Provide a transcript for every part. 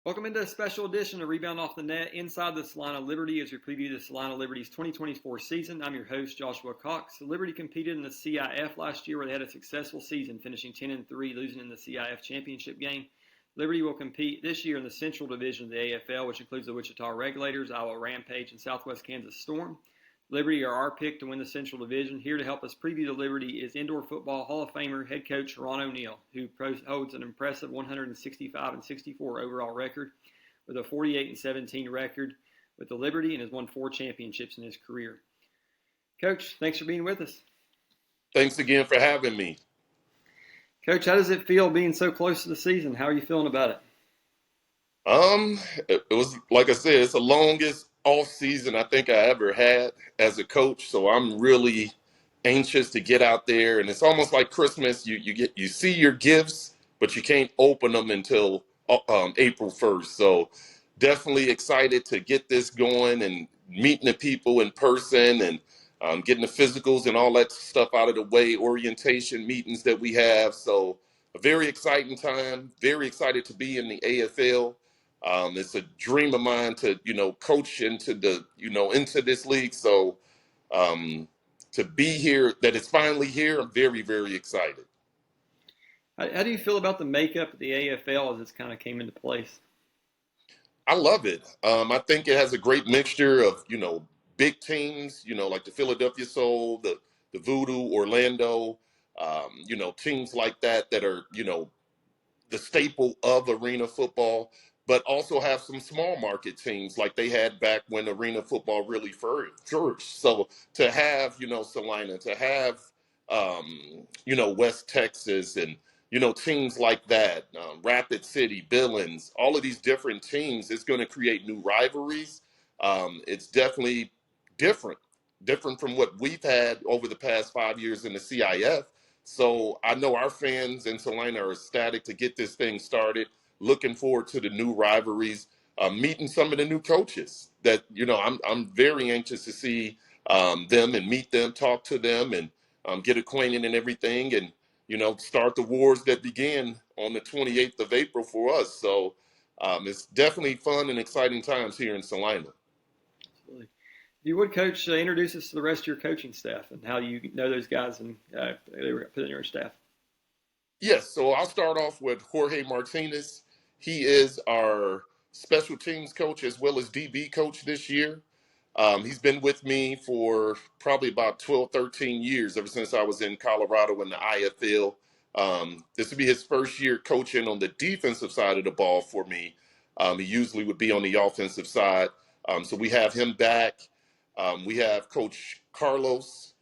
Welcome into a special edition of Rebound Off the Net Inside the Salina Liberty as we preview the Salina Liberty's 2024 season. I'm your host, Joshua Cox. The Liberty competed in the CIF last year where they had a successful season, finishing 10-3, losing in the CIF championship game. Liberty will compete this year in the Central Division of the AFL, which includes the Wichita Regulators, Iowa Rampage, and Southwest Kansas Storm. Liberty are our pick to win the Central Division. Here to help us preview the Liberty is indoor football Hall of Famer head coach Ron O'Neal, who holds an impressive 165-64 overall record with a 48-17 record with the Liberty and has won 4 championships in his career. Coach, thanks for being with us. Thanks again for having me. Coach, how does it feel being so close to the season? How are you feeling about it? It was, like I said, it's the longest off season I think I ever had as a coach. So I'm really anxious to get out there, and it's almost like Christmas. You see your gifts, but you can't open them until April 1st. So definitely excited to get this going and meeting the people in person and getting the physicals and all that stuff out of the way, orientation meetings that we have. So a very exciting time, very excited to be in the AFL. It's a dream of mine to, coach into this league. So to be here, that it's finally here, I'm very, very excited. How do you feel about the makeup of the AFL as it's kind of came into place? I love it. I think it has a great mixture of, big teams, like the Philadelphia Soul, the Voodoo, Orlando, teams like that are, the staple of arena football, but also have some small market teams like they had back when arena football really flourished. So to have, Salina, to have, West Texas and, teams like that, Rapid City, Billings, all of these different teams, it's going to create new rivalries. It's definitely different from what we've had over the past 5 years in the CIF. So I know our fans in Salina are ecstatic to get this thing started. Looking forward to the new rivalries, meeting some of the new coaches that, I'm very anxious to see them and meet them, talk to them and get acquainted and everything. And, start the wars that began on the 28th of April for us. So it's definitely fun and exciting times here in Salina. Absolutely. If you would, Coach, introduce us to the rest of your coaching staff and how you know those guys and they were put in your staff. Yes, so I'll start off with Jorge Martinez. He is our special teams coach as well as DB coach this year. He's been with me for probably about 12, 13 years, ever since I was in Colorado in the IFL. This would be his first year coaching on the defensive side of the ball for me. He usually would be on the offensive side. So we have him back. We have Coach Carlos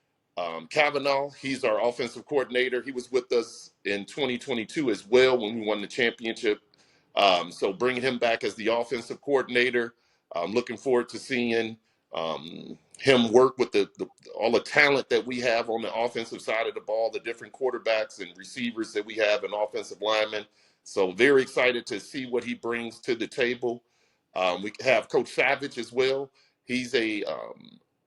Kavanaugh. He's our offensive coordinator. He was with us in 2022 as well when we won the championship. So bringing him back as the offensive coordinator. I'm looking forward to seeing him work with all the talent that we have on the offensive side of the ball, the different quarterbacks and receivers that we have and offensive linemen. So very excited to see what he brings to the table. We have Coach Savage as well. He's a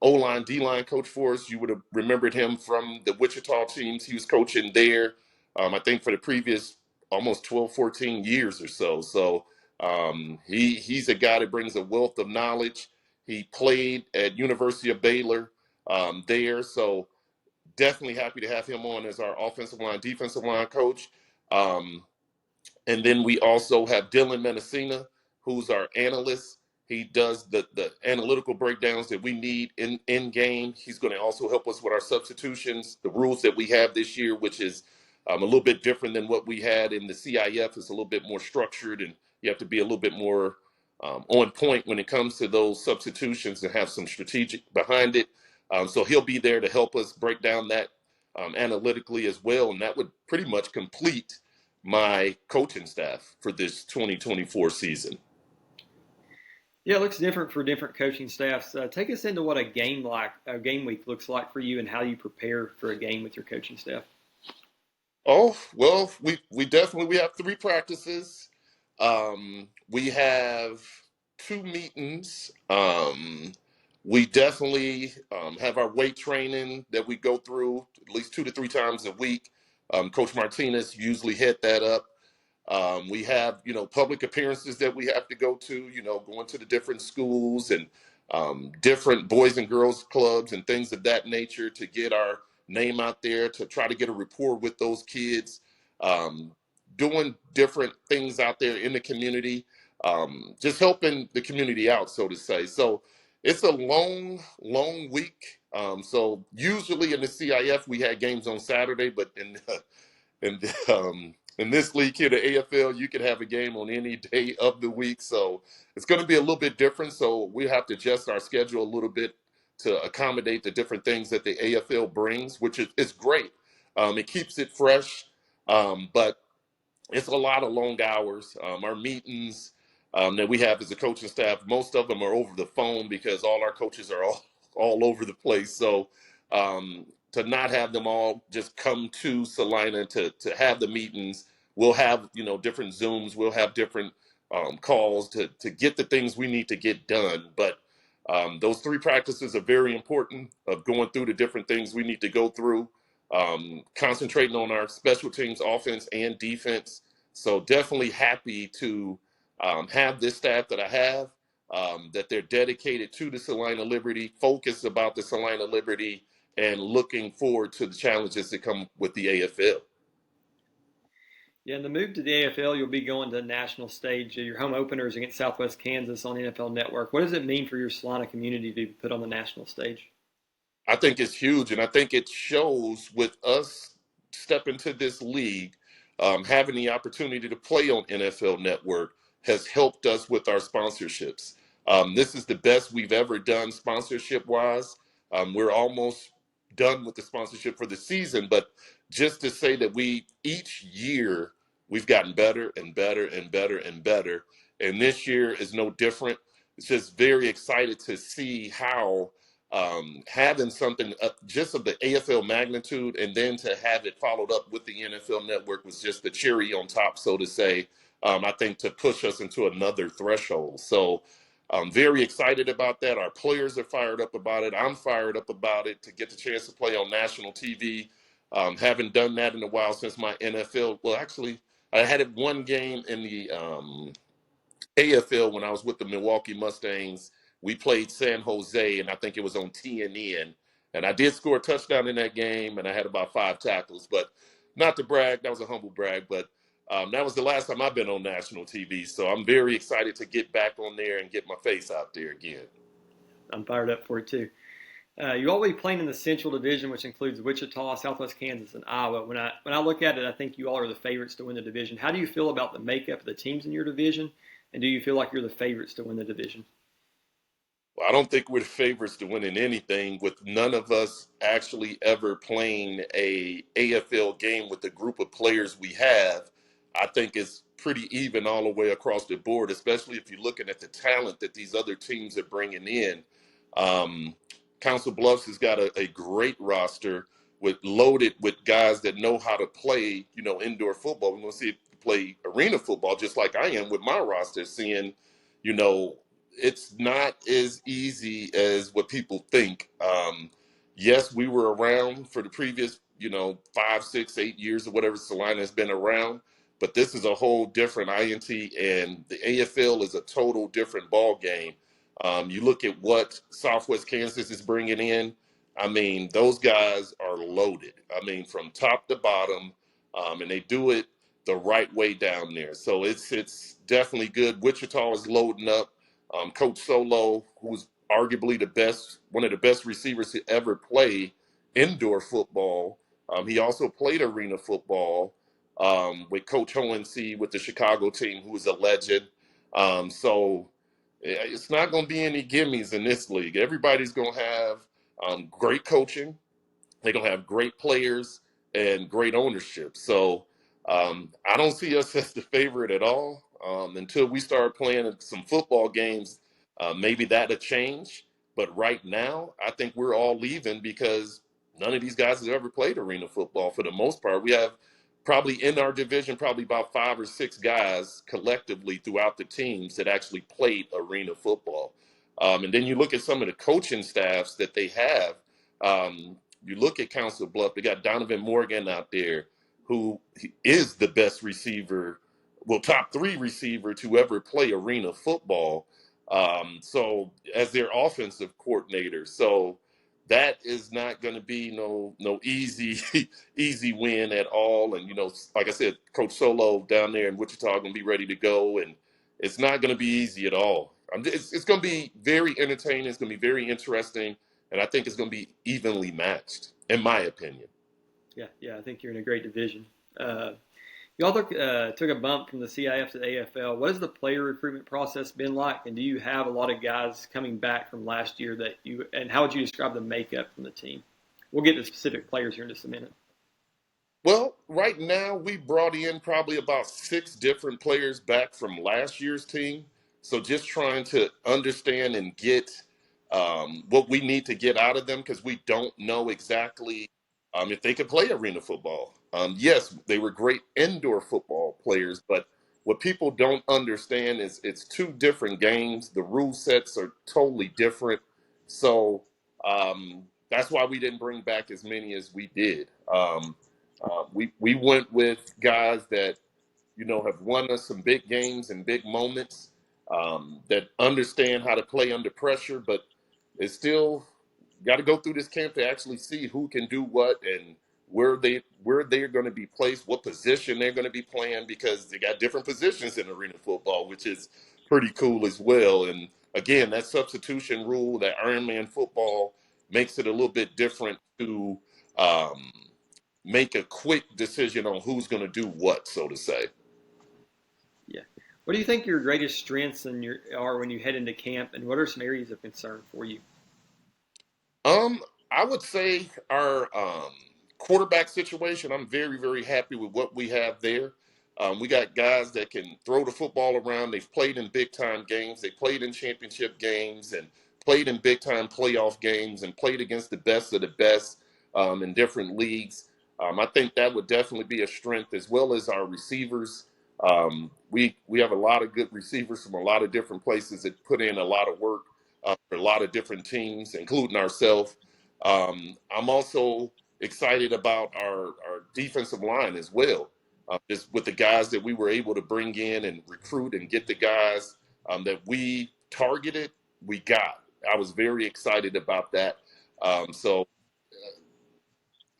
O-line, D-line coach for us. You would have remembered him from the Wichita teams. He was coaching there, I think, for the previous almost 12, 14 years or so. So he's a guy that brings a wealth of knowledge. He played at University of Baylor there. So definitely happy to have him on as our offensive line, defensive line coach. And then we also have Dylan Mendocino, who's our analyst. He does the analytical breakdowns that we need in game. He's going to also help us with our substitutions, the rules that we have this year, which is a little bit different than what we had in the CIF. It's a little bit more structured, and you have to be a little bit more on point when it comes to those substitutions and have some strategic behind it. So he'll be there to help us break down that analytically as well, and that would pretty much complete my coaching staff for this 2024 season. Yeah, it looks different for different coaching staffs. Take us into what a game week looks like for you and how you prepare for a game with your coaching staff. Oh, well, we definitely have 3 practices. We have 2 meetings. We definitely have our weight training that we go through at least 2 to 3 times a week. Coach Martinez usually head that up. We have, public appearances that we have to go to, going to the different schools and different boys and girls clubs and things of that nature to get our name out there, to try to get a rapport with those kids, doing different things out there in the community, just helping the community out, so to say. So it's a long, long week. So usually in the CIF, we had games on Saturday, but in in this league here, the AFL, you can have a game on any day of the week. So it's going to be a little bit different. So we have to adjust our schedule a little bit to accommodate the different things that the AFL brings, which is great. It keeps it fresh, but it's a lot of long hours. Our meetings that we have as a coaching staff, most of them are over the phone because all our coaches are all over the place. So to not have them all just come to Salina to have the meetings, we'll have different Zooms, we'll have different calls to get the things we need to get done. But those 3 practices are very important of going through the different things we need to go through. Concentrating on our special teams, offense and defense. So definitely happy to have this staff that I have, that they're dedicated to the Salina Liberty, focused about the Salina Liberty, and looking forward to the challenges that come with the AFL. Yeah, in the move to the AFL, you'll be going to the national stage. Your home openers against Southwest Kansas on NFL Network. What does it mean for your Salina community to be put on the national stage? I think it's huge, and I think it shows with us stepping to this league, having the opportunity to play on NFL Network has helped us with our sponsorships. This is the best we've ever done sponsorship-wise. We're almost done with the sponsorship for the season, but just to say that each year we've gotten better and better and better and better, and this year is no different. It's just very excited to see how having something just of the AFL magnitude, and then to have it followed up with the NFL Network was just the cherry on top, so to say. I think to push us into another threshold. So I'm very excited about that. Our players are fired up about it. I'm fired up about it to get the chance to play on national TV. Haven't done that in a while since my NFL. Well, actually, I had it one game in the AFL when I was with the Milwaukee Mustangs. We played San Jose, and I think it was on TNN. And I did score a touchdown in that game, and I had about 5 tackles. But not to brag, that was a humble brag, but that was the last time I've been on national TV. So I'm very excited to get back on there and get my face out there again. I'm fired up for it too. You all will be playing in the Central Division, which includes Wichita, Southwest Kansas, and Iowa. When I look at it, I think you all are the favorites to win the division. How do you feel about the makeup of the teams in your division, and do you feel like you're the favorites to win the division? Well, I don't think we're the favorites to winning anything, with none of us actually ever playing a AFL game with the group of players we have. I think it's pretty even all the way across the board, especially if you're looking at the talent that these other teams are bringing in. Um, Council Bluffs has got a great roster loaded with guys that know how to play, indoor football. We're going to see if you play arena football just like I am with my roster, seeing, you know, it's not as easy as what people think. Yes, we were around for the previous, 5, 6, 8 years or whatever Salina has been around, but this is a whole different INT, and the AFL is a total different ball game. You look at what Southwest Kansas is bringing in. I mean, those guys are loaded. I mean, from top to bottom, and they do it the right way down there. So it's definitely good. Wichita is loading up. Coach Solo, who's arguably one of the best receivers to ever play indoor football. He also played arena football with Coach Hohensee with the Chicago team, who is a legend. So it's not going to be any gimmies in this league. Everybody's going to have great coaching. They're going to have great players and great ownership. So I don't see us as the favorite at all. Until we start playing some football games, maybe that'll change. But right now, I think we're all leaving because none of these guys have ever played arena football for the most part. We have probably in our division, probably about 5 or 6 guys collectively throughout the teams that actually played arena football. And then you look at some of the coaching staffs that they have. You look at Council Bluff, they got Donovan Morgan out there, who is the best receiver top 3 receiver to ever play arena football. So as their offensive coordinator, so that is not going to be no easy easy win at all. And like I said, Coach Solo down there in Wichita going to be ready to go, and it's not going to be easy at all. It's going to be very entertaining. It's going to be very interesting, and I think it's going to be evenly matched, in my opinion. Yeah, I think you're in a great division. You all took a bump from the CIF to the AFL. What has the player recruitment process been like, and do you have a lot of guys coming back from last year and how would you describe the makeup from the team? We'll get to specific players here in just a minute. Well, right now we brought in probably about 6 different players back from last year's team. So just trying to understand and get what we need to get out of them, because we don't know exactly if they could play arena football. Yes, they were great indoor football players, but what people don't understand is it's 2 different games. The rule sets are totally different. So that's why we didn't bring back as many as we did. We went with guys that have won us some big games and big moments, that understand how to play under pressure, but it's still got to go through this camp to actually see who can do what and where they're going to be placed, what position they're going to be playing, because they got different positions in arena football, which is pretty cool as well. And again, that substitution rule, that Ironman football, makes it a little bit different to make a quick decision on who's going to do what, so to say. Yeah. What do you think your greatest strengths are when you head into camp, and what are some areas of concern for you? I would say our quarterback situation, I'm very, very happy with what we have there. We got guys that can throw the football around. They've played in big-time games. They played in championship games and played in big-time playoff games and played against the best of the best in different leagues. I think that would definitely be a strength, as well as our receivers. We have a lot of good receivers from a lot of different places that put in a lot of work for a lot of different teams, including ourselves. I'm also excited about our defensive line as well. Just with the guys that we were able to bring in and recruit and get the guys that we targeted, we got. I was very excited about that. So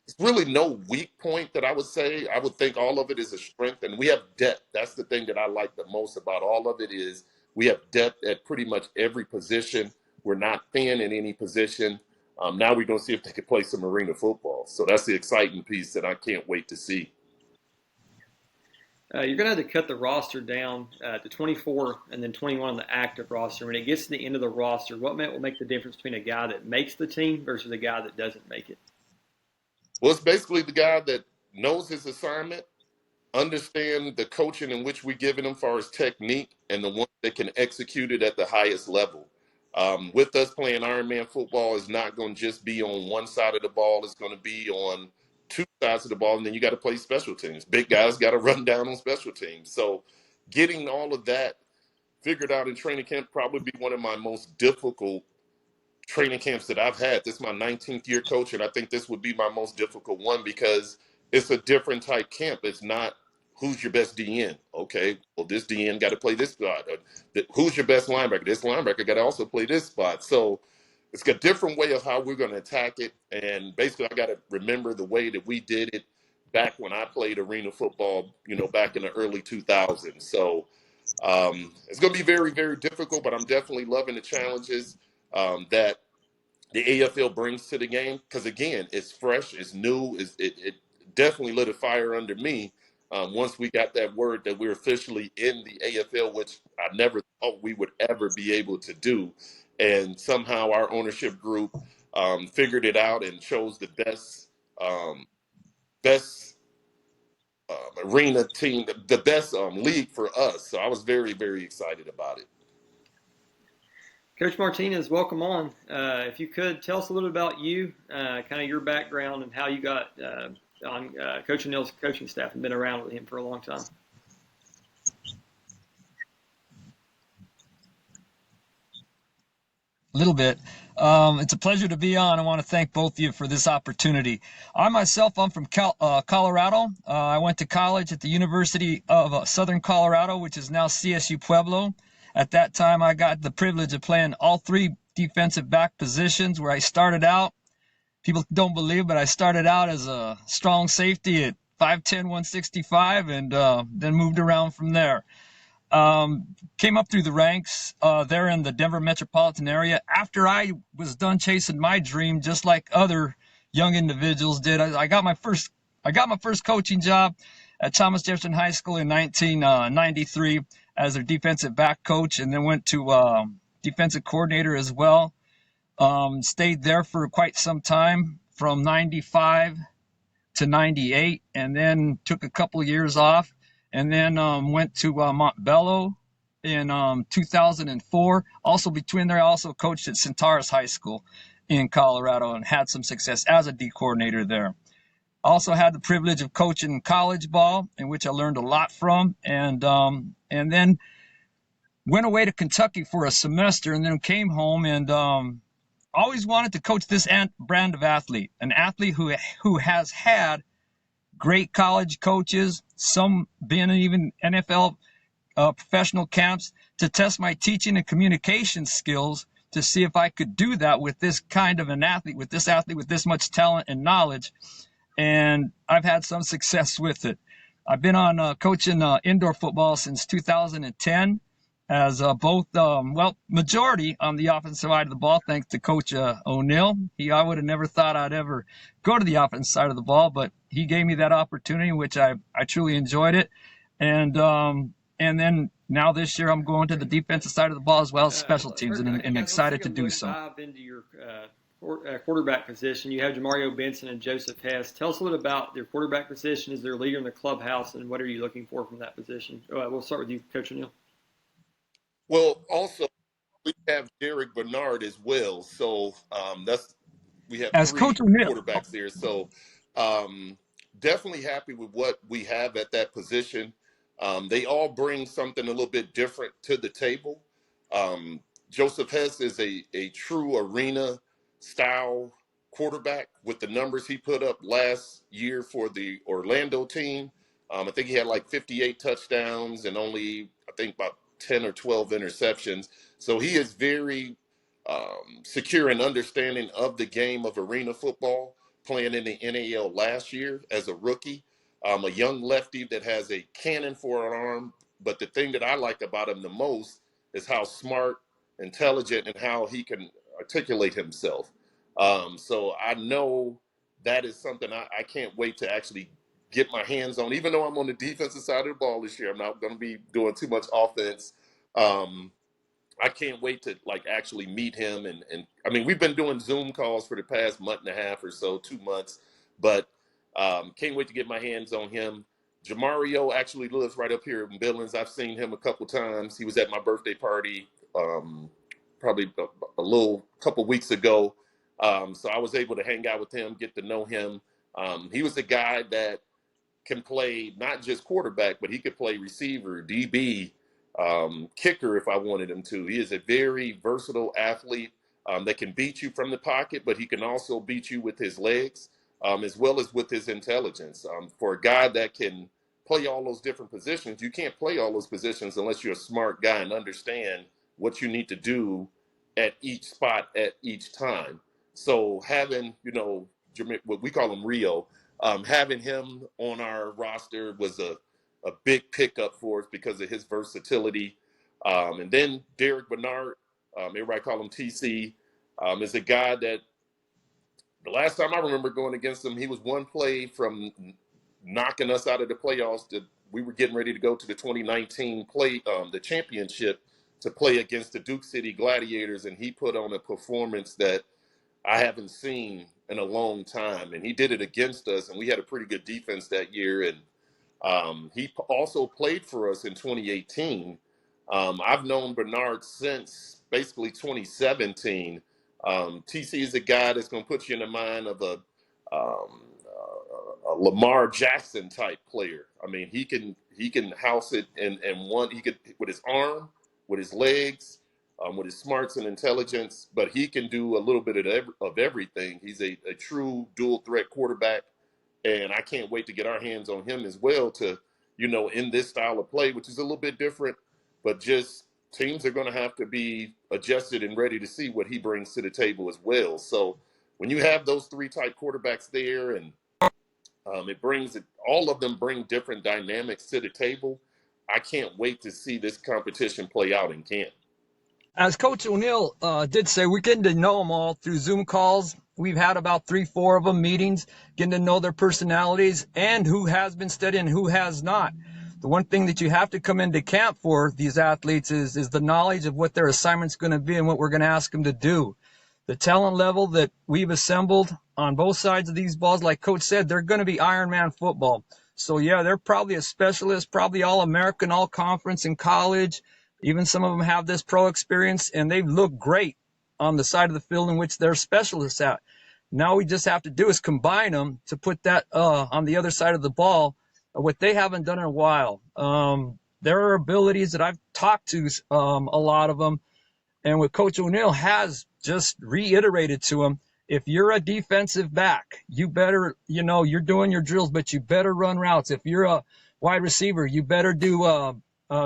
it's really no weak point that I would say. I would think all of it is a strength, and we have depth. That's the thing that I like the most about all of it is we have depth at pretty much every position. We're not thin in any position. Now we're going to see if they can play some arena football. So that's the exciting piece that I can't wait to see. You're going to have to cut the roster down to 24 and then 21 on the active roster. When it gets to the end of the roster, what will make the difference between a guy that makes the team versus a guy that doesn't make it? Well, it's basically the guy that knows his assignment, understand the coaching in which we're giving him for his technique, and the one that can execute it at the highest level. With us playing Ironman football, is not going to just be on one side of the ball. It's going to be on 2 sides of the ball, and then you got to play special teams. Big guys got to run down on special teams. So getting all of that figured out in training camp probably be one of my most difficult training camps that I've had. This is my 19th year coach, and I think this would be my most difficult one because it's a different type camp. It's not who's your best DN. Okay, well, this DN got to play this spot. Who's your best linebacker? This linebacker got to also play this spot. So it's a different way of how we're going to attack it. And basically, I got to remember the way that we did it back when I played arena football, back in the early 2000s. So it's going to be very, very difficult, but I'm definitely loving the challenges that the AFL brings to the game, because again, it's fresh, it's new, it definitely lit a fire under me once we got that word that we're officially in the AFL, which I never thought we would ever be able to do. And somehow our ownership group figured it out and chose the best arena team, the best league for us. So I was very, very excited about it. Coach Martinez, welcome on. If you could, tell us a little bit about you, kind of your background and how you got on Coach O'Neill's coaching staff and been around with him for a long time. little bit. It's a pleasure to be on. I want to thank both of you for this opportunity. I'm from Colorado. I went to college at the University of Southern Colorado, which is now CSU Pueblo. At that time, I got the privilege of playing all three defensive back positions where I started out. People don't believe, but I started out as a strong safety at 5'10", 165, and then moved around from there. Came up through the ranks there in the Denver metropolitan area. After I was done chasing my dream, just like other young individuals did, I got my first coaching job at Thomas Jefferson High School in 1993 as their defensive back coach, and then went to defensive coordinator as well. Stayed there for quite some time from 95 to 98, and then took a couple years off, and then went to Montbello in 2004. Also between there, I also coached at Centaurus High School in Colorado and had some success as a D coordinator there. Also had the privilege of coaching college ball, in which I learned a lot from, and then went away to Kentucky for a semester, and then came home and always wanted to coach this brand of athlete, an athlete who has had great college coaches, some being even NFL professional camps, to test my teaching and communication skills to see if I could do that with this kind of an athlete, with this much talent and knowledge. And I've had some success with it. I've been on coaching indoor football since 2010. As both, majority on the offensive side of the ball, thanks to Coach O'Neill. I would have never thought I'd ever go to the offensive side of the ball, but he gave me that opportunity, which I truly enjoyed it. And then now this year I'm going to the defensive side of the ball as well as special teams, and excited to do so. Dive into your quarterback position. You have Jamario Benson and Joseph Hess. Tell us a little about your quarterback position. Is there a leader in the clubhouse, and what are you looking for from that position? We'll start with you, Coach O'Neill. Well, also we have Derek Bernard as well, so we have as three Coach O'Neill quarterbacks there. So definitely happy with what we have at that position. They all bring something a little bit different to the table. Joseph Hess is a true arena style quarterback with the numbers he put up last year for the Orlando team. I think he had like 58 touchdowns and only, I think, about 10 or 12 interceptions. So he is very secure and understanding of the game of arena football, playing in the NAL last year as a rookie. A young lefty that has a cannon for an arm. But the thing that I like about him the most is how smart, intelligent, and how he can articulate himself. So I know that is something I can't wait to actually get my hands on. Even though I'm on the defensive side of the ball this year, I'm not going to be doing too much offense. I can't wait to actually meet him. And I mean, we've been doing Zoom calls for the past month and a half or so, 2 months, but can't wait to get my hands on him. Jamario actually lives right up here in Billings. I've seen him a couple times. He was at my birthday party probably a couple weeks ago. So I was able to hang out with him, get to know him. He was a guy that can play not just quarterback, but he could play receiver, DB, kicker if I wanted him to. He is a very versatile athlete that can beat you from the pocket, but he can also beat you with his legs as well as with his intelligence. For a guy that can play all those different positions, you can't play all those positions unless you're a smart guy and understand what you need to do at each spot at each time. So having, what we call him Rio, having him on our roster was a big pickup for us because of his versatility. And then Derek Bernard, everybody call him TC, is a guy that the last time I remember going against him, he was one play from knocking us out of the playoffs. We were getting ready to go to the 2019 the championship, to play against the Duke City Gladiators, and he put on a performance that I haven't seen in a long time. And he did it against us, and we had a pretty good defense that year. And he also played for us in 2018. I've known Bernard since basically 2017. TC is a guy that's going to put you in the mind of a Lamar Jackson type player. I mean, he can house it and one. He could, with his arm, with his legs, with his smarts and intelligence, but he can do a little bit of everything. He's a true dual threat quarterback, and I can't wait to get our hands on him as well to, in this style of play, which is a little bit different, but just teams are going to have to be adjusted and ready to see what he brings to the table as well. So when you have those three type quarterbacks there, and all of them bring different dynamics to the table. I can't wait to see this competition play out in camp. As Coach O'Neill did say, we're getting to know them all through Zoom calls. We've had about 3-4 of them meetings, getting to know their personalities and who has been studying and who has not. The one thing that you have to come into camp for these athletes is the knowledge of what their assignment's going to be and what we're going to ask them to do. The talent level that we've assembled on both sides of these balls, like Coach said, they're going to be Ironman football. So, yeah, they're probably a specialist, probably All-American, All-Conference in college. Even some of them have this pro experience, and they've looked great on the side of the field in which they're specialists at. Now we just have to do is combine them to put that on the other side of the ball, what they haven't done in a while. There are abilities that I've talked to a lot of them, and what Coach O'Neill has just reiterated to them, if you're a defensive back, you better, you're doing your drills, but you better run routes. If you're a wide receiver, you better do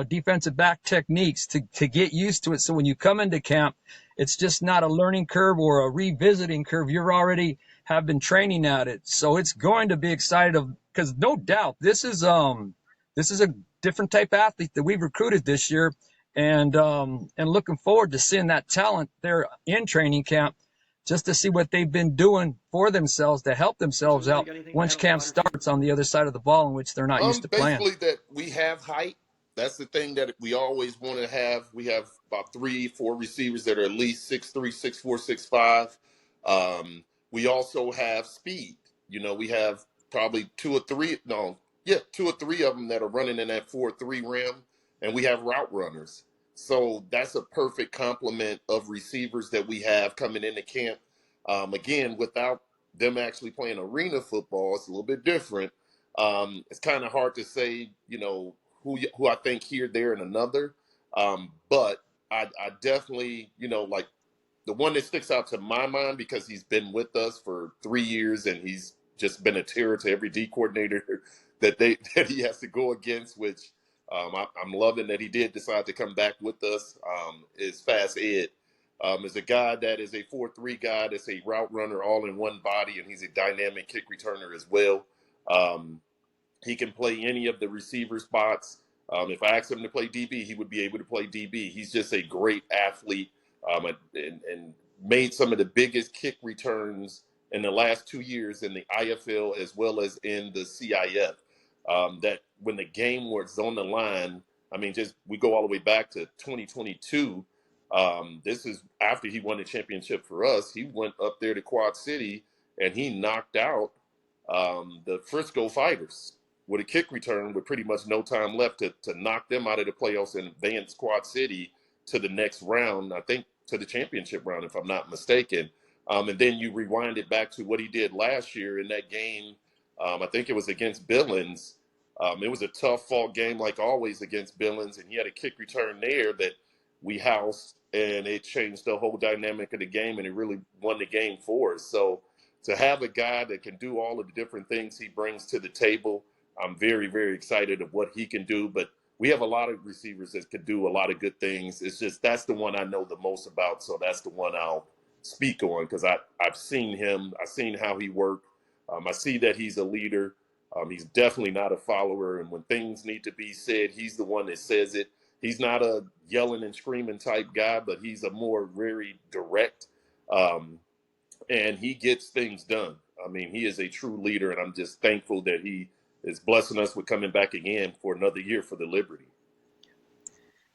defensive back techniques to get used to it. So when you come into camp, it's just not a learning curve or a revisiting curve. You're already have been training at it. So it's going to be exciting because no doubt this is a different type of athlete that we've recruited this year, and looking forward to seeing that talent there in training camp, just to see what they've been doing for themselves to help themselves out once camp starts on the other side of the ball, in which they're not used to playing. Basically, that we have height. That's the thing that we always want to have. We have about 3-4 receivers that are at least 6'3", 6'4", 6'5". We also have speed. We have probably two or three of them that are running in that 4-3 rim, and we have route runners. So that's a perfect complement of receivers that we have coming into camp. Again, without them actually playing arena football, it's a little bit different. It's kind of hard to say, who I think here, there, and another. But I definitely, like the one that sticks out to my mind because he's been with us for 3 years and he's just been a terror to every D coordinator that he has to go against, which I'm loving that he did decide to come back with us, is Fast Ed. Is a guy that is a 4-3 guy that's a route runner all in one body, and he's a dynamic kick returner as well. He can play any of the receiver spots. If I asked him to play DB, he would be able to play DB. He's just a great athlete, and made some of the biggest kick returns in the last 2 years in the IFL as well as in the CIF. That when the game was on the line, we go all the way back to 2022. This is after he won the championship for us. He went up there to Quad City and he knocked out the Frisco Fighters with a kick return with pretty much no time left to knock them out of the playoffs and advance Quad City to the next round, I think to the championship round, if I'm not mistaken. And then you rewind it back to what he did last year in that game. I think it was against Billings. It was a tough fought game like always against Billings, and he had a kick return there that we housed, and it changed the whole dynamic of the game, and it really won the game for us. So to have a guy that can do all of the different things he brings to the table, I'm very, very excited of what he can do. But we have a lot of receivers that could do a lot of good things. It's just that's the one I know the most about, so that's the one I'll speak on because I've seen him. I've seen how he worked. I see that he's a leader. He's definitely not a follower, and when things need to be said, he's the one that says it. He's not a yelling and screaming type guy, but he's a more very direct, and he gets things done. He is a true leader, and I'm just thankful that he is blessing us with coming back again for another year for the Liberty.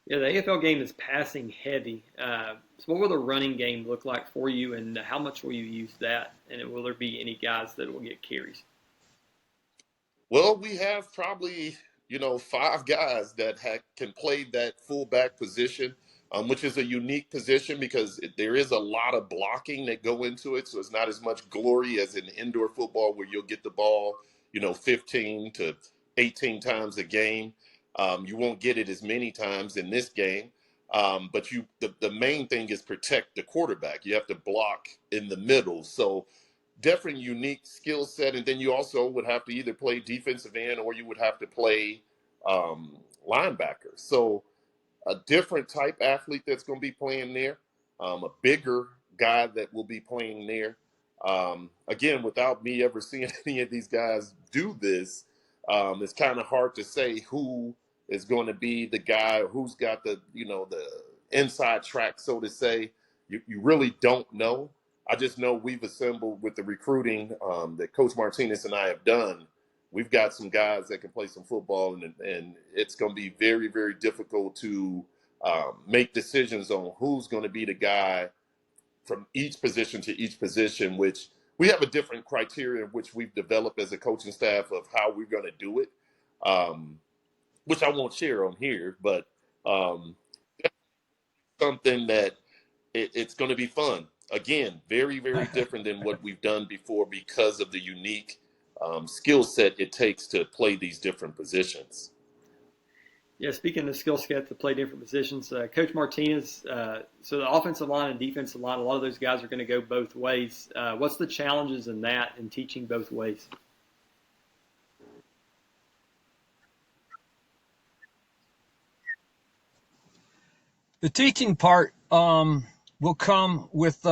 Yeah, the AFL game is passing heavy. So what will the running game look like for you, and how much will you use that? And will there be any guys that will get carries? Well, we have probably, 5 guys that can play that fullback position, which is a unique position because there is a lot of blocking that go into it. So it's not as much glory as in indoor football where you'll get the ball, 15 to 18 times a game. You won't get it as many times in this game. But the main thing is protect the quarterback. You have to block in the middle. So different, unique skill set. And then you also would have to either play defensive end or you would have to play linebacker. So a different type athlete that's going to be playing there, a bigger guy that will be playing there. Again, without me ever seeing any of these guys do this, it's kind of hard to say who is going to be the guy, who's got the inside track, so to say. You really don't know. I just know we've assembled with the recruiting that Coach Martinez and I have done. We've got some guys that can play some football, and it's going to be very, very difficult to make decisions on who's going to be the guy from each position to each position, which we have a different criteria which we've developed as a coaching staff of how we're going to do it, which I won't share on here, but something that it's going to be fun. Again, very, very different than what we've done before because of the unique skill set it takes to play these different positions. Yeah, speaking of skill set to play different positions, Coach Martinez, so the offensive line and defensive line, a lot of those guys are going to go both ways. What's the challenges in that in teaching both ways? The teaching part will come with,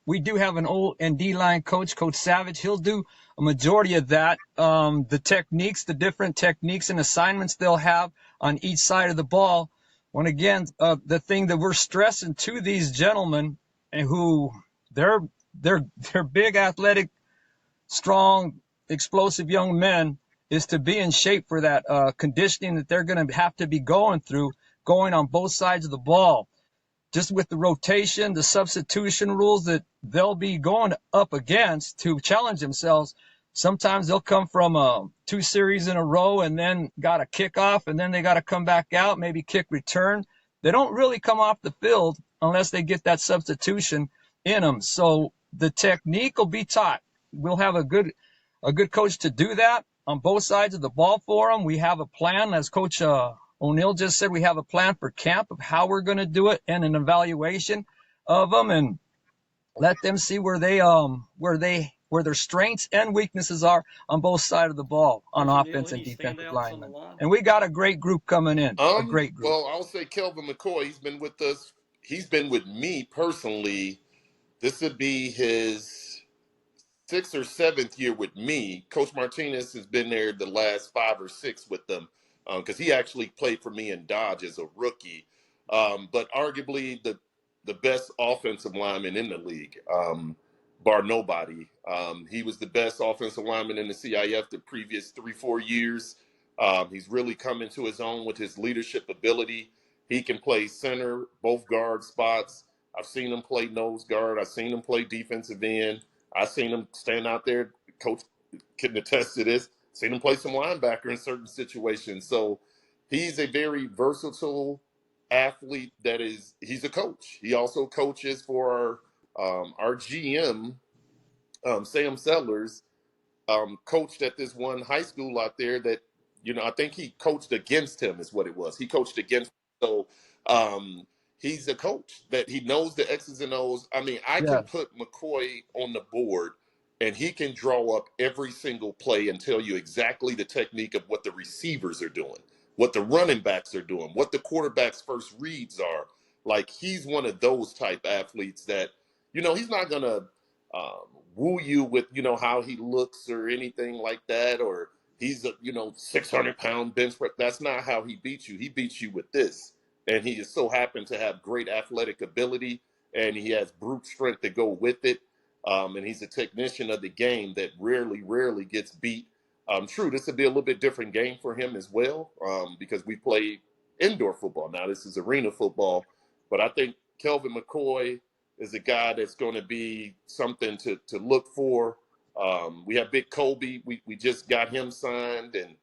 we do have an O and D line coach, Coach Savage. He'll do a majority of that. The techniques, the different techniques and assignments they'll have on each side of the ball. When again, the thing that we're stressing to these gentlemen, and who they're big, athletic, strong, explosive young men, is to be in shape for that conditioning that they're going to have to be going on both sides of the ball. Just with the rotation, the substitution rules that they'll be going up against to challenge themselves. Sometimes they'll come from 2 series in a row and then got a kickoff, and then they got to come back out, maybe kick return. They don't really come off the field unless they get that substitution in them. So the technique will be taught. We'll have a good coach to do that on both sides of the ball for them. We have a plan, as Coach O'Neill just said. We have a plan for camp of how we're going to do it and an evaluation of them, and let them see where their strengths and weaknesses are on both sides of the ball on offense and defensive linemen. And we got a great group coming in. A great group. Well, I'll say Kelvin McCoy. He's been with us. He's been with me personally. This would be his 6th or 7th year with me. Coach Martinez has been there the last 5 or 6 with them because he actually played for me in Dodge as a rookie. But arguably the best offensive lineman in the league, bar nobody. He was the best offensive lineman in the CIF the previous 3-4 years. He's really come into his own with his leadership ability. He can play center, both guard spots. I've seen him play nose guard. I've seen him play defensive end. I've seen him stand out there. Coach can attest to this. Seen him play some linebacker in certain situations. So he's a very versatile athlete. He's a coach. He also coaches for our GM, Sam Settlers, coached at this one high school out there that, I think he coached against him is what it was. He coached against him. So he's a coach that he knows the X's and O's. I mean, I can put McCoy on the board and he can draw up every single play and tell you exactly the technique of what the receivers are doing, what the running backs are doing, what the quarterback's first reads are. Like, he's one of those type athletes that, he's not going to woo you with, how he looks or anything like that, or he's a, 600-pound bench press. That's not how he beats you. He beats you with this. And he is so happened to have great athletic ability, and he has brute strength to go with it. And he's a technician of the game that rarely gets beat. True, this would be a little bit different game for him as well, because we play indoor football. Now this is arena football, but I think Kelvin McCoy is a guy that's going to be something to look for. We have Big Colby. We just got him signed, and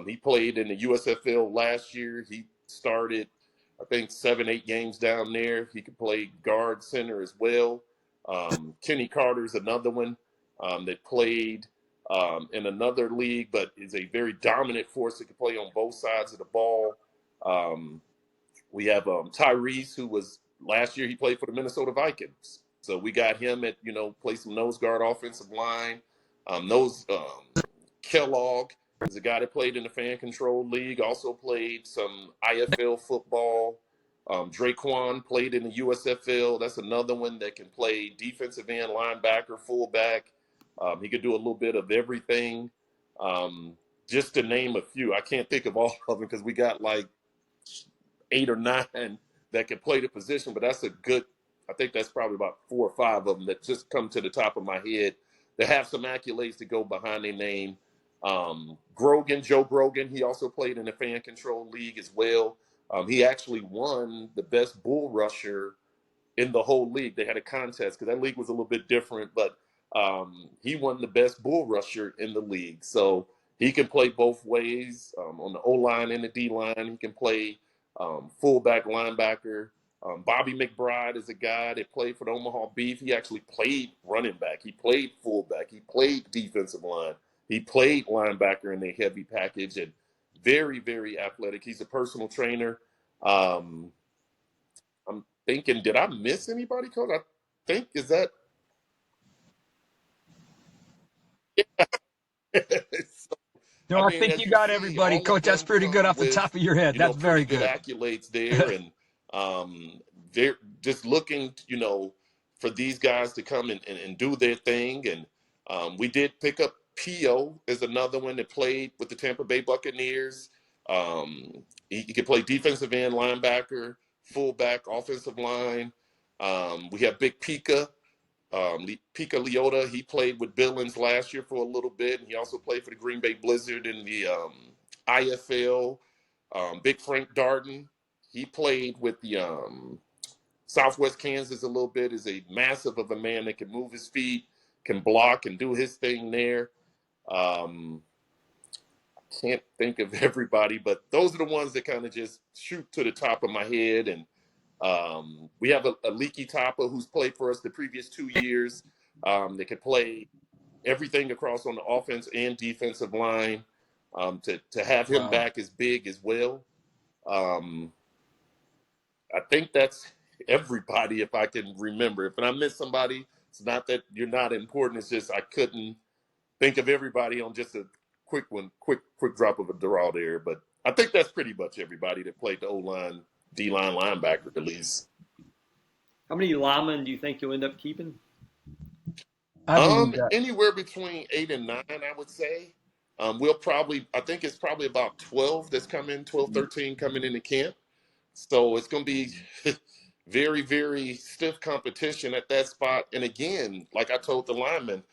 he played in the USFL last year. He started, I think, 7-8 games down there. He could play guard, center as well. Kenny Carter's another one that played in another league, but is a very dominant force that can play on both sides of the ball. We have Tyrese, who was last year he played for the Minnesota Vikings. So we got him at play some nose guard offensive line. Kellogg is a guy that played in the fan control league, also played some IFL football. Draquan played in the USFL. That's another one that can play defensive end, linebacker, fullback. He could do a little bit of everything. Just to name a few, I can't think of all of them because we got like 8 or 9 that can play the position, but that's I think that's probably about 4 or 5 of them that just come to the top of my head that have some accolades to go behind their name. Joe Grogan, he also played in the fan control league as well. He actually won the best bull rusher in the whole league. They had a contest because that league was a little bit different, but he won the best bull rusher in the league. So he can play both ways on the O-line and the D-line. He can play fullback, linebacker. Bobby McBride is a guy that played for the Omaha Beef. He actually played running back. He played fullback. He played defensive line. He played linebacker in the heavy package, and very, very athletic. He's a personal trainer. I'm thinking, did I miss anybody, Coach? I think, is that? So, No, I think you got everybody, Coach. That's pretty good off the top of your head. That's very good. Accolades there, and they're just looking, for these guys to come and do their thing. And we did pick up Pio as another one that played with the Tampa Bay Buccaneers. He can play defensive end, linebacker, fullback, offensive line. We have Big Pika. Pika Leota, he played with Billings last year for a little bit, and he also played for the Green Bay Blizzard in the IFL. Big Frank Darden, he played with the Southwest Kansas a little bit, is a massive of a man that can move his feet, can block, and do his thing there. I can't think of everybody, but those are the ones that kind of just shoot to the top of my head. And we have a Leaky Tapa who's played for us the previous 2 years. That can play everything across on the offense and defensive line. To have him back is big as well. I think that's everybody, if I can remember. If I miss somebody, it's not that you're not important. It's just I couldn't think of everybody on just a quick drop of a draw there. But I think that's pretty much everybody that played the O-line, D-line, linebacker at least. How many linemen do you think you'll end up keeping? Anywhere between 8 and 9, I would say. I think it's probably about 12 that's coming, 12, 13 coming into camp. So it's going to be very, very stiff competition at that spot. And again, like I told the linemen,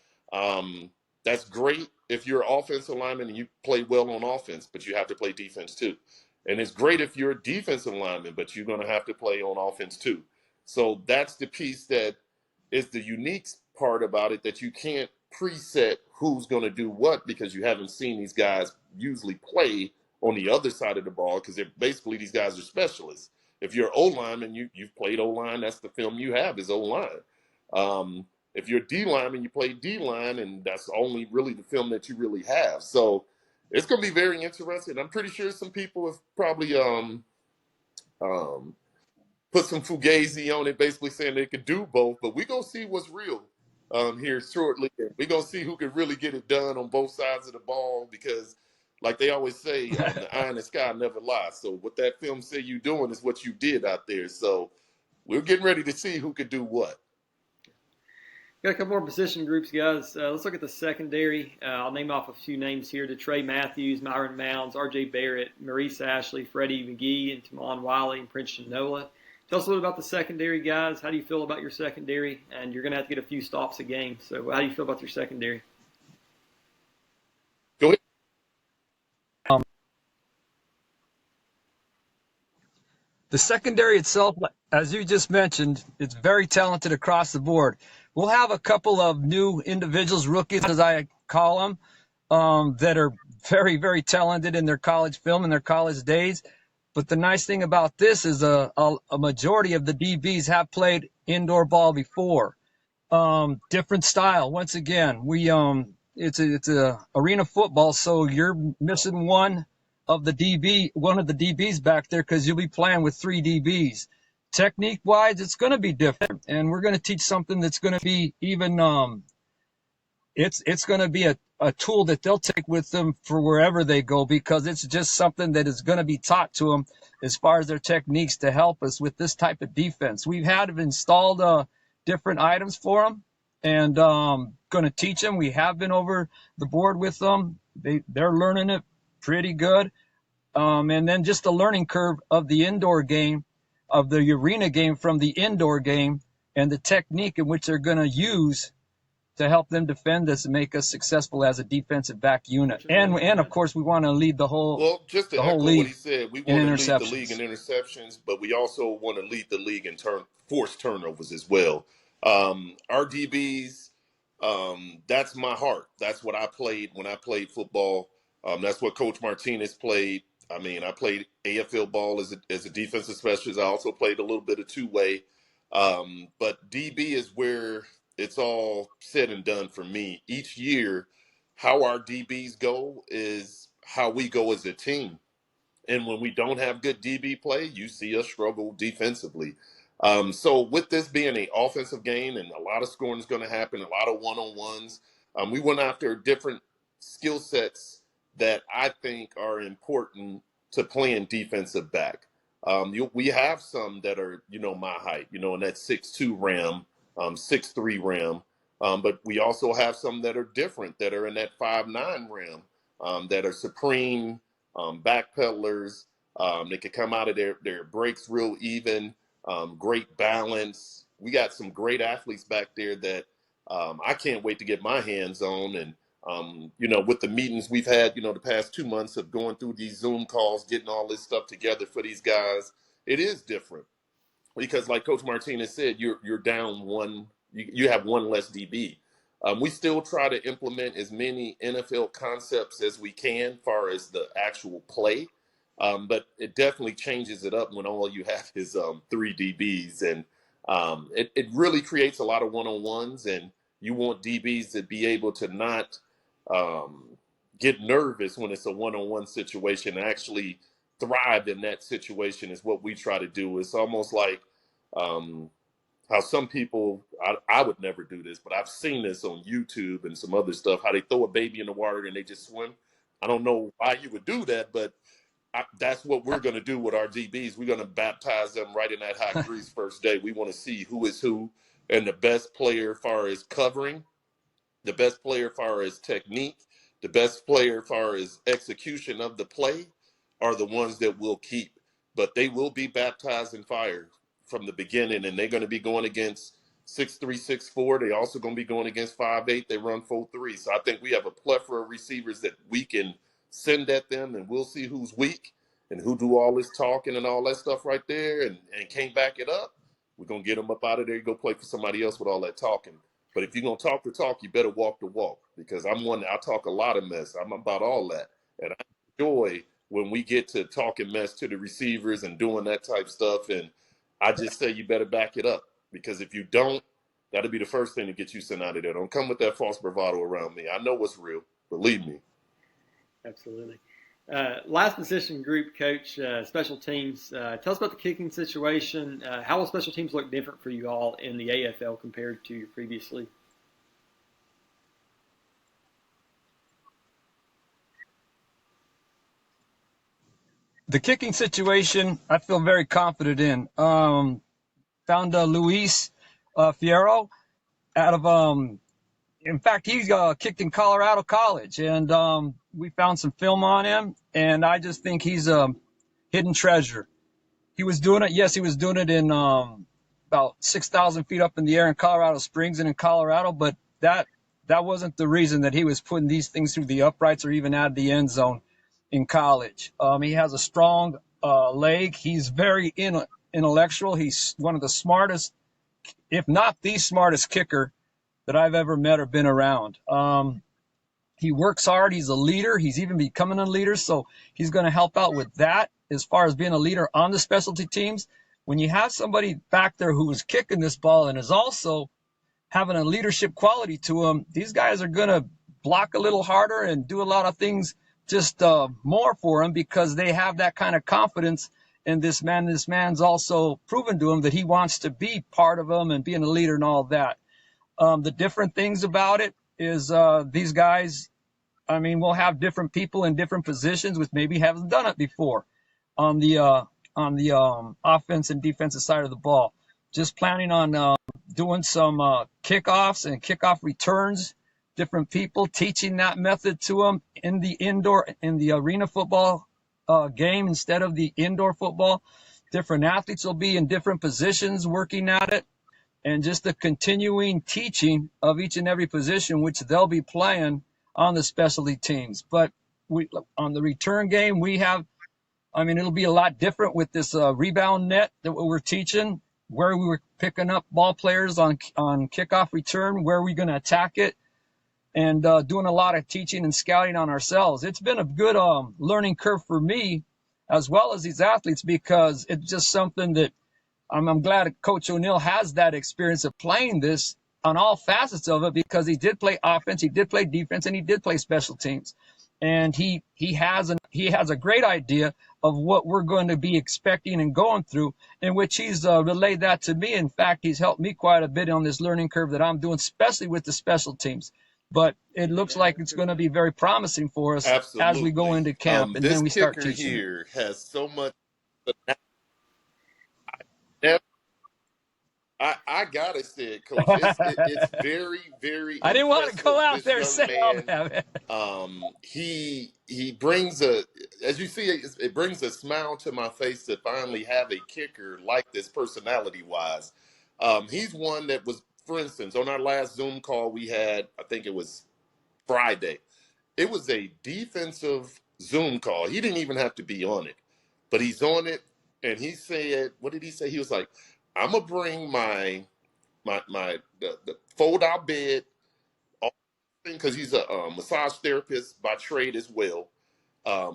that's great if you're an offensive lineman and you play well on offense, but you have to play defense too. And it's great if you're a defensive lineman, but you're going to have to play on offense too. So that's the piece that is the unique part about it, that you can't preset who's going to do what because you haven't seen these guys usually play on the other side of the ball, because they're basically, these guys are specialists. If you're O-lineman, you've played O-line, that's the film you have is O-line. If you're D-lineman, you play D-line, and that's only really the film that you really have. So it's going to be very interesting. I'm pretty sure some people have probably put some fugazi on it, basically saying they could do both. But we're going to see what's real here shortly. We're going to see who can really get it done on both sides of the ball, because like they always say, the eye in the sky never lies. So what that film say you doing is what you did out there. So we're getting ready to see who could do what. Got a couple more position groups, guys. Let's look at the secondary. I'll name off a few names here: DeTrey Matthews, Myron Mounds, R.J. Barrett, Maurice Ashley, Freddie McGee, and Tamon Wiley, and Princeton Nola. Tell us a little about the secondary, guys. How do you feel about your secondary? And you're going to have to get a few stops a game. So how do you feel about your secondary? Go ahead. The secondary itself, as you just mentioned, it's very talented across the board. We'll have a couple of new individuals, rookies as I call them, that are very, very talented in their college film and their college days. But the nice thing about this is a majority of the DBs have played indoor ball before. Different style. Once again, it's a arena football, so you're missing one of one of the DBs back there, because you'll be playing with 3 DBs. Technique wise, it's going to be different, and we're going to teach something that's going to be even it's going to be a tool that they'll take with them for wherever they go, because it's just something that is going to be taught to them as far as their techniques to help us with this type of defense. We've had installed different items for them, and going to teach them. We have been over the board with them. They're learning it pretty good. And then just the learning curve of the indoor game, of the arena game from the indoor game, and the technique in which they're going to use to help them defend us and make us successful as a defensive back unit. And of course, we want to lead the whole just to the whole echo league what he said, we in want to lead the interceptions. league in interceptions, but we also want to lead the league in forced turnovers as well. Our DBs, that's my heart. That's what I played when I played football. That's what Coach Martinez played. I mean, I played AFL ball as a defensive specialist. I also played a little bit of two-way. But DB is where it's all said and done for me. Each year, how our DBs go is how we go as a team. And when we don't have good DB play, you see us struggle defensively. So with this being an offensive game and a lot of scoring is going to happen, a lot of one-on-ones, we went after different skill sets that I think are important to playing defensive back. We have some that are, my height, in that 6'2" ram, 6'3" ram. But we also have some that are different, that are in that 5'9" ram, that are supreme backpedalers. They can come out of their breaks real even, great balance. We got some great athletes back there that I can't wait to get my hands on. And, with the meetings we've had, the past 2 months of going through these Zoom calls, getting all this stuff together for these guys, it is different. Because like Coach Martinez said, you're down one, you have one less DB. We still try to implement as many NFL concepts as we can, far as the actual play. But it definitely changes it up when all you have is 3 DBs. And it really creates a lot of one-on-ones. And you want DBs to be able to not get nervous when it's a one-on-one situation, and actually thrive in that situation is what we try to do. It's almost like how some people, I would never do this, but I've seen this on YouTube and some other stuff, how they throw a baby in the water and they just swim. I don't know why you would do that, but that's what we're going to do with our DBs. We're going to baptize them right in that hot grease first day. We want to see who is who, and the best player as far as covering, the best player as far as technique, the best player as far as execution of the play are the ones that we'll keep. But they will be baptized in fire from the beginning, and they're going to be going against 6'3", 6'4". They're also going to be going against 5'8". They run 4'3". So I think we have a plethora of receivers that we can send at them, and we'll see who's weak and who do all this talking and all that stuff right there and can't back it up. We're going to get them up out of there and go play for somebody else with all that talking. But if you're going to talk the talk, you better walk the walk, because I talk a lot of mess. I'm about all that. And I enjoy when we get to talking mess to the receivers and doing that type stuff. And I just say you better back it up, because if you don't, that'll be the first thing to get you sent out of there. Don't come with that false bravado around me. I know what's real. Believe me. Absolutely. Last position group, Coach, special teams. Tell us about the kicking situation. How will special teams look different for you all in the AFL compared to previously? The kicking situation, I feel very confident in. Found Luis Fierro out of in fact, he kicked in Colorado College, and we found some film on him, and I just think he's a hidden treasure. He was doing it. Yes, he was doing it in about 6,000 feet up in the air in Colorado Springs and in Colorado, but that wasn't the reason that he was putting these things through the uprights or even out of the end zone in college. He has a strong leg. He's very intellectual. He's one of the smartest, if not the smartest kicker that I've ever met or been around. He works hard. He's a leader. He's even becoming a leader, so he's going to help out with that as far as being a leader on the specialty teams. When you have somebody back there who is kicking this ball and is also having a leadership quality to him, these guys are going to block a little harder and do a lot of things just more for him because they have that kind of confidence in this man. This man's also proven to him that he wants to be part of them and being a leader and all that. The different things about it is these guys, I mean, we'll have different people in different positions which maybe haven't done it before on the offense and defensive side of the ball. Just planning on doing some kickoffs and kickoff returns, different people, teaching that method to them in the arena football game instead of the indoor football. Different athletes will be in different positions working at it, and just the continuing teaching of each and every position, which they'll be playing on the specialty teams. But on the return game, it'll be a lot different with this rebound net that we're teaching, where we were picking up ball players on kickoff return, where we're going to attack it, and doing a lot of teaching and scouting on ourselves. It's been a good learning curve for me as well as these athletes, because it's just something that I'm glad Coach O'Neill has that experience of playing this on all facets of it, because he did play offense, he did play defense, and he did play special teams. And he has a great idea of what we're going to be expecting and going through, in which he's relayed that to me. In fact, he's helped me quite a bit on this learning curve that I'm doing, especially with the special teams. But it looks like it's going to be very promising for us as we go into camp, and then we start teaching. This kicker here has so much. I gotta say it, Coach. It's very, very. I didn't want to go out there and say all that. He brings as you see, it brings a smile to my face to finally have a kicker like this, personality wise. He's one that was, for instance, on our last Zoom call we had, I think it was Friday. It was a defensive Zoom call. He didn't even have to be on it, but he's on it, and he said, what did he say? He was like, I'm gonna bring the fold out bed, because he's a massage therapist by trade as well,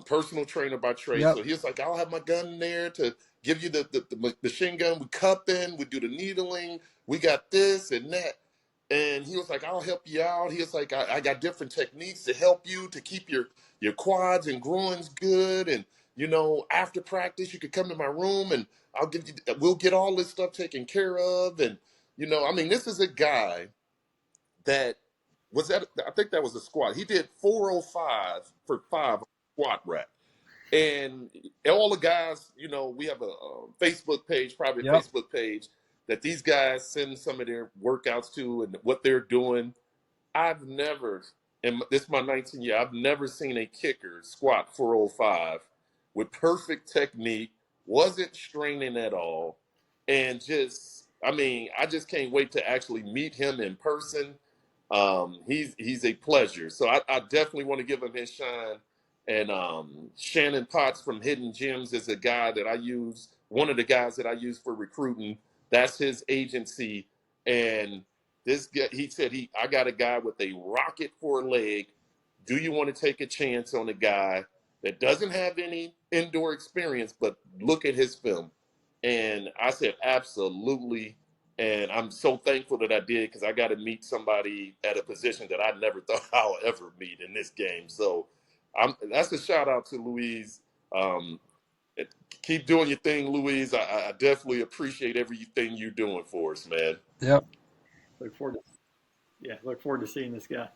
personal trainer by trade. Yep. So he was like, I'll have my gun there to give you the machine gun. We cupping, we do the needling, we got this and that. And he was like, I'll help you out. He was like, I got different techniques to help you to keep your quads and groins good. And after practice, you could come to my room and we'll get all this stuff taken care of. And, this is a guy that was I think that was a squat. He did 405 for 5 squat rack. And all the guys, we have a Facebook page, private Facebook page, that these guys send some of their workouts to and what they're doing. I've never, and this is my 19th year, I've never seen a kicker squat 405 with perfect technique, wasn't straining at all, and I just can't wait to actually meet him in person. He's a pleasure. So I definitely want to give him his shine. And Shannon Potts from Hidden Gems is a guy that I use, one of the guys that I use for recruiting. That's his agency. And this guy, he said, I got a guy with a rocket for a leg. Do you want to take a chance on a guy that doesn't have any indoor experience, but look at his film? And I said, absolutely. And I'm so thankful that I did, because I got to meet somebody at a position that I never thought I'll ever meet in this game. So that's a shout out to Louise. Keep doing your thing, Louise. I definitely appreciate everything you're doing for us, man. Yep. Look forward to seeing this guy.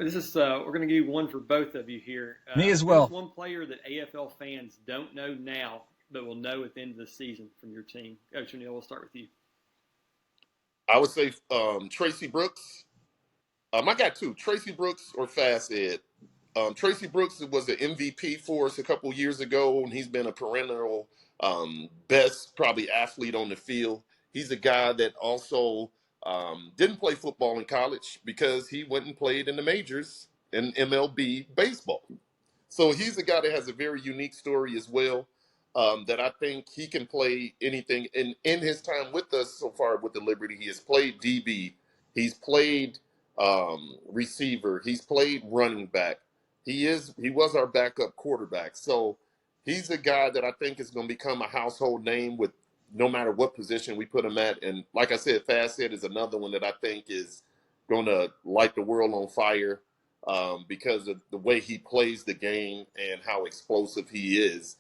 This is we're going to give you one for both of you here. Me as well. There's one player that AFL fans don't know now, but will know at the end of the season from your team. Coach O'Neill, we'll start with you. I would say Tracy Brooks. I got two, Tracy Brooks or Fast Ed. Tracy Brooks was an MVP for us a couple years ago, and he's been a perennial best probably athlete on the field. He's a guy that also didn't play football in college because he went and played in the majors in MLB baseball. So he's a guy that has a very unique story as well, that I think he can play anything. And in his time with us so far with the Liberty, he has played DB, he's played receiver, he's played running back. He was our backup quarterback. So he's a guy that I think is going to become a household name with no matter what position we put him at. And like I said, Fast Ed is another one that I think is going to light the world on fire. because of the way he plays the game and how explosive he is.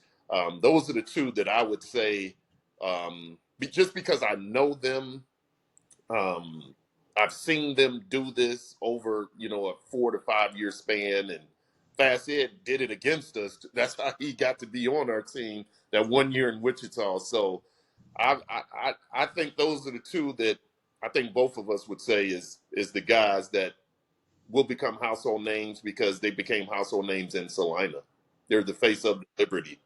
Those are the two that I would say, just because I know them. I've seen them do this over, a 4 to 5 year span, and Fast Ed did it against us. That's how he got to be on our team that 1 year in Wichita. So I think those are the two that I think both of us would say is the guys that will become household names because they became household names in Salina. They're the face of Liberty.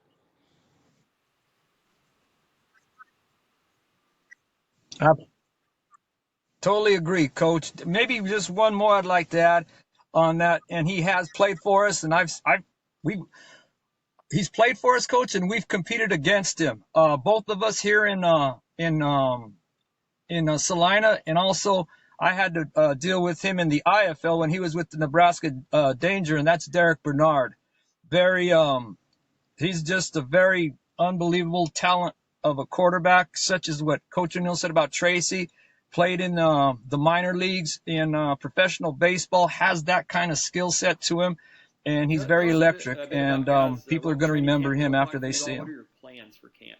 I totally agree, Coach. Maybe just one more I'd like to add on that, and he has played for us, and we he's played for us, Coach, and we've competed against him. Both of us here in Salina, and also I had to deal with him in the IFL when he was with the Nebraska Danger, and that's Derek Bernard. Very he's just a very unbelievable talent of a quarterback, such as what Coach O'Neill said about Tracy. Played in the minor leagues in professional baseball, has that kind of skill set to him, and he's very Tell us electric. a bit And about guys, people are what going to training remember camp him look after like for they you all. see What are him. your plans for camp?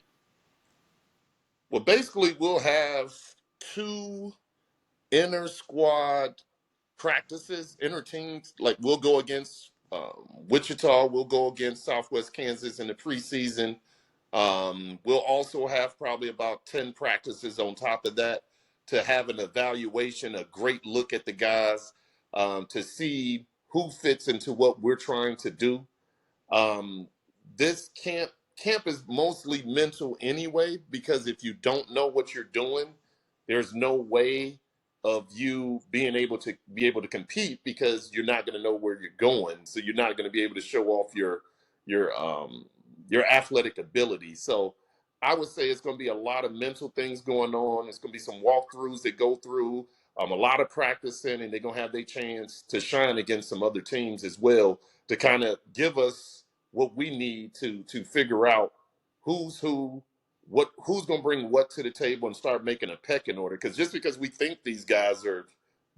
Well, basically, we'll have 2 inner squad practices, inner teams. Like we'll go against Wichita, we'll go against Southwest Kansas in the preseason. We'll also have probably about 10 practices on top of that to have an evaluation, a great look at the guys, to see who fits into what we're trying to do. This camp is mostly mental anyway, because if you don't know what you're doing, there's no way of you being able to compete, because you're not going to know where you're going. So you're not going to be able to show off your your athletic ability. So I would say it's going to be a lot of mental things going on. It's going to be some walkthroughs that go through, a lot of practicing, and they're going to have their chance to shine against some other teams as well, to kind of give us what we need to figure out who's who, who's going to bring what to the table, and start making a pecking order. Because just because we think these guys are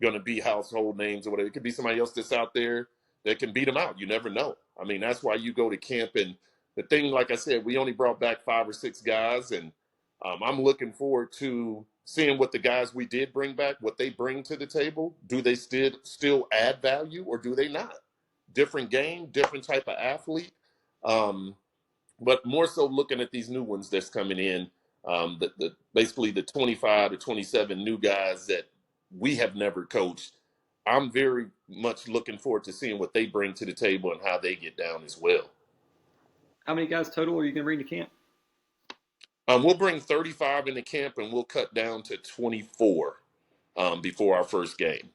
going to be household names or whatever, it could be somebody else that's out there that can beat them out. You never know. I mean, that's why you go to camp. And the thing, like I said, we only brought back 5 or 6 guys, and I'm looking forward to seeing what the guys we did bring back, what they bring to the table. Do they still add value, or do they not? Different game, different type of athlete. But more so looking at these new ones that's coming in, basically the 25 to 27 new guys that we have never coached. I'm very much looking forward to seeing what they bring to the table and how they get down as well. How many guys total are you going to bring to camp? We'll bring 35 into camp, and we'll cut down to 24 before our first game.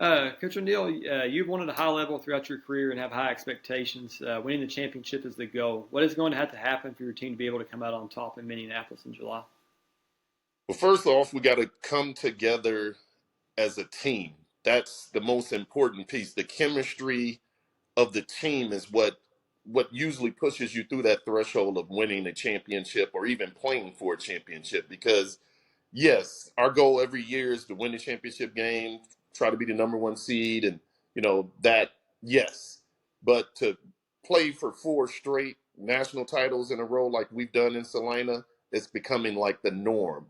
Coach O'Neill, you've won at a high level throughout your career and have high expectations. Winning the championship is the goal. What is going to have to happen for your team to be able to come out on top in Minneapolis in July? Well, first off, we got to come together as a team. That's the most important piece. The chemistry of the team is what usually pushes you through that threshold of winning a championship, or even playing for a championship. Because yes, our goal every year is to win the championship game, try to be the number 1 seed, and that, yes. But to play for 4 straight national titles in a row like we've done in Salina, it's becoming like the norm.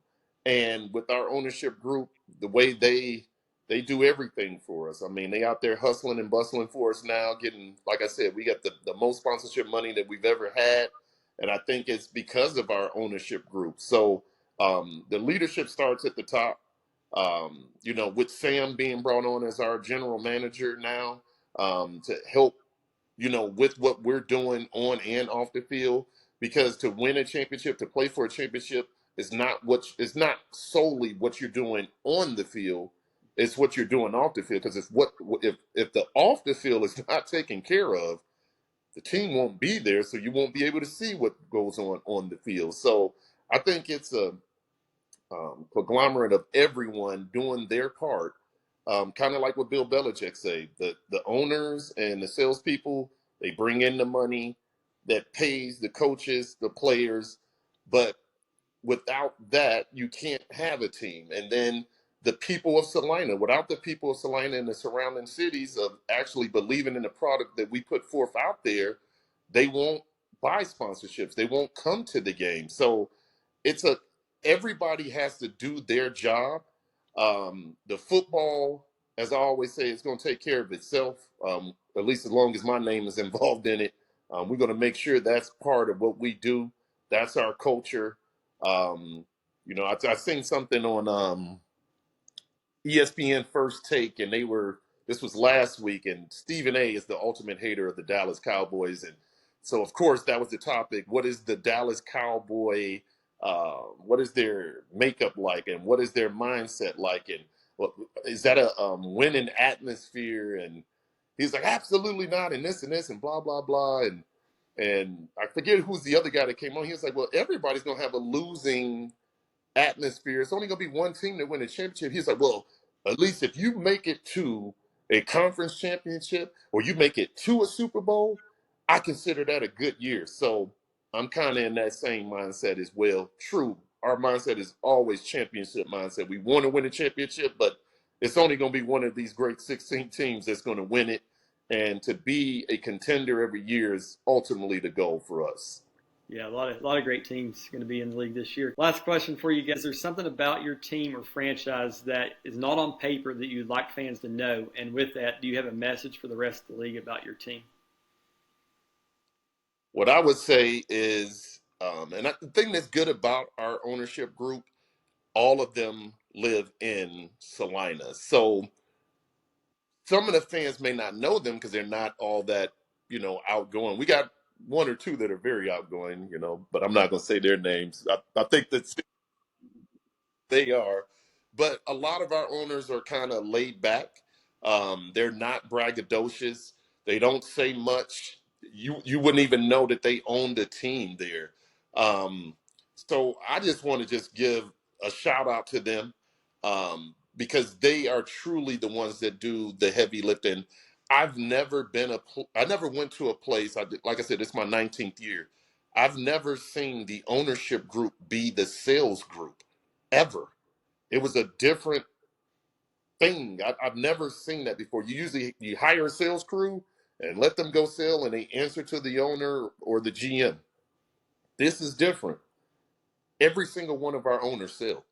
And with our ownership group, the way they do everything for us. I mean, they out there hustling and bustling for us now, getting, like I said, we got the most sponsorship money that we've ever had. And I think it's because of our ownership group. So the leadership starts at the top. With Sam being brought on as our general manager now, to help, with what we're doing on and off the field. Because to win a championship, to play for a championship, is not solely what you're doing on the field. It's what you're doing off the field. Because if the off the field is not taken care of, the team won't be there, so you won't be able to see what goes on the field. So I think it's a conglomerate of everyone doing their part, kind of like what Bill Belichick say. The owners and the salespeople, they bring in the money that pays the coaches, the players, but without that, you can't have a team. And then the people of Salina. Without the people of Salina and the surrounding cities of actually believing in the product that we put forth out there, they won't buy sponsorships. They won't come to the game. So it's everybody has to do their job. The football, as I always say, is going to take care of itself. At least as long as my name is involved in it, we're going to make sure that's part of what we do. That's our culture. I seen something on ESPN First Take, and this was last week, and Stephen A is the ultimate hater of the Dallas Cowboys, and so of course that was the topic. What is the Dallas Cowboy? What is their makeup like, and what is their mindset like, and is that a winning atmosphere? And he's like, absolutely not, and this and blah blah blah, and I forget who's the other guy that came on. He was like, well, everybody's gonna have a losing atmosphere. It's only going to be one team that win a championship. He's like, well, at least if you make it to a conference championship or you make it to a Super Bowl, I consider that a good year. So I'm kind of in that same mindset as well. True, our mindset is always championship mindset. We want to win a championship, but it's only going to be one of these great 16 teams that's going to win it. And to be a contender every year is ultimately the goal for us. Yeah, a lot of great teams going to be in the league this year. Last question for you guys. Is there something about your team or franchise that is not on paper that you'd like fans to know? And with that, do you have a message for the rest of the league about your team? What I would say is, the thing that's good about our ownership group, all of them live in Salina. So some of the fans may not know them because they're not all that, outgoing. We got one or two that are very outgoing, but I'm not going to say their names. I think that they are. But a lot of our owners are kind of laid back. They're not braggadocious. They don't say much. You wouldn't even know that they owned a team there. So I just want to just give a shout out to them because they are truly the ones that do the heavy lifting. I never went to a place. Like I said, it's my 19th year. I've never seen the ownership group be the sales group ever. It was a different thing. I've never seen that before. You hire a sales crew and let them go sell, and they answer to the owner or the GM. This is different. Every single one of our owners sell.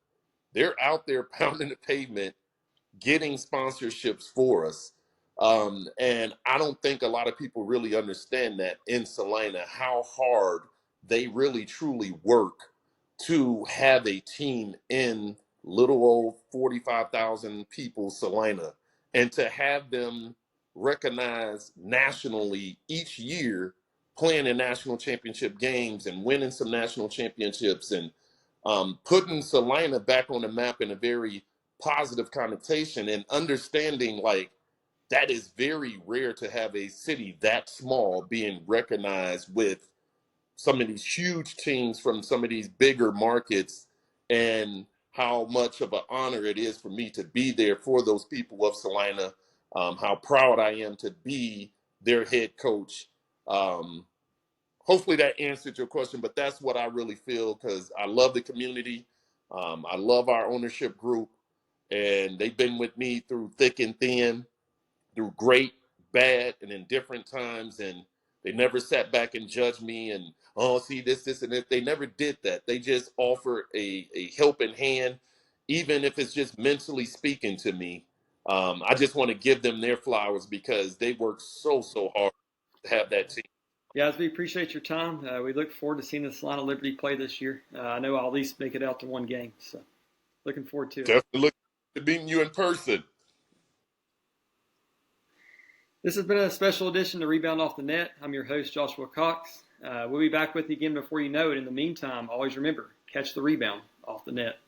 They're out there pounding the pavement, getting sponsorships for us. And I don't think a lot of people really understand that in Salina, how hard they really truly work to have a team in little old 45,000 people Salina, and to have them recognized nationally each year, playing in national championship games and winning some national championships, and putting Salina back on the map in a very positive connotation, and understanding like that is very rare to have a city that small being recognized with some of these huge teams from some of these bigger markets, and how much of an honor it is for me to be there for those people of Salina, how proud I am to be their head coach. Hopefully that answered your question, but that's what I really feel because I love the community. I love our ownership group, and they've been with me through thick and thin, through great, bad, and indifferent times, and they never sat back and judged me and, oh, see this, and that. They never did that. They just offered a helping hand, even if it's just mentally speaking to me. I just want to give them their flowers because they work so hard to have that team. Yeah, we appreciate your time. We look forward to seeing the Salina Liberty play this year. I know I'll at least make it out to one game, so looking forward to it. Definitely looking to meeting you in person. This has been a special edition of Rebound Off the Net. I'm your host, Joshua Cox. We'll be back with you again before you know it. In the meantime, always remember, catch the rebound off the net.